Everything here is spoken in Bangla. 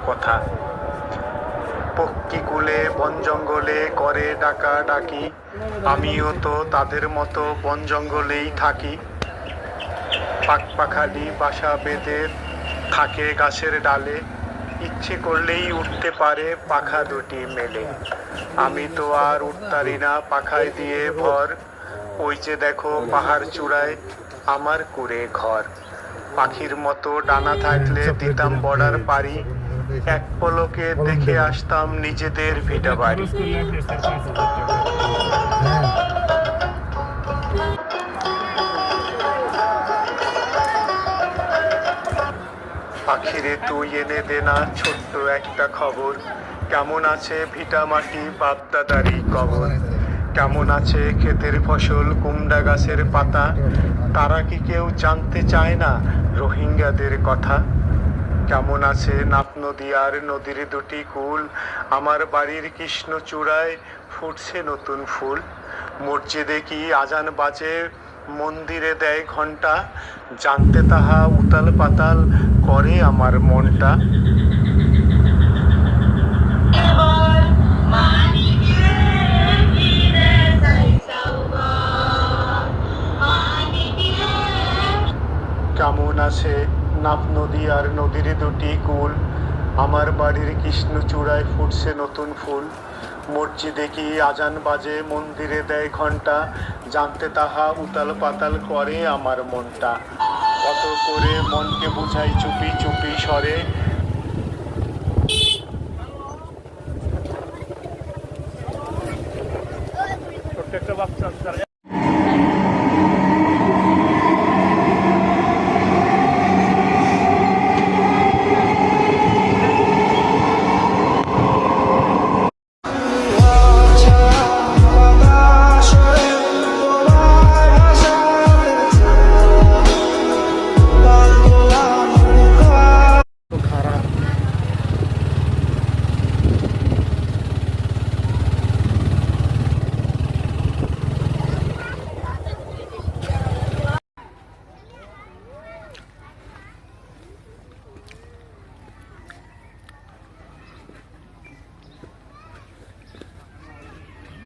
কথা। পক্ষীকুলে বন জঙ্গলে করে ডাকাডাকি, আমিও তো তাদের মতো বন জঙ্গলেই থাকি। পাখপাখালি বাসা বেঁধে থাকে গাছের ডালে, ইচ্ছে করলেই উঠতে পারে পাখা দুটি মেলে। আমি তো আর উঠতারি না পাখায় দিয়ে ভর, ওই যে দেখো পাহাড় চূড়ায় আমার কুড়ে ঘর। পাখির মতো ডানা থাকলে দিতাম বর্ডার পারি, এক পলকে দেখে আসতাম নিজেদের ভিটা বাড়ি। পাখিরে তুই এনে দে না ছোট্ট একটা খবর, কেমন আছে ভিটা মাটি বাপদাদারি কবর। কেমন আছে ক্ষেতের ফসল কুমড়া গাছের পাতা, তারা কি কেউ জানতে চায় না রোহিঙ্গাদের কথা। কেমন আছে নাপ নদী আর নদীর দুটি কূল, আমার বাড়ির কৃষ্ণচূড়ায় ফুটছে নতুন ফুল। মসজিদে কি আজান বাজে মন্দিরে দেয় ঘণ্টা, জানতে তাহা উতাল পাতাল করে আমার মনটা। কেমন আছে নাপ নদী আর নদীর দুটি কূল, আমার বাড়ির কৃষ্ণচূড়ায় ফুটছে নতুন ফুল। মসজিদে কি আজান বাজে মন্দিরে দেয় ঘণ্টা, জানতে তাহা উতাল পাতাল করে আমার মনটা। কত করে মনকে বুঝাই চুপি চুপি স্বরে, প্রত্যেকটা বাচ্চা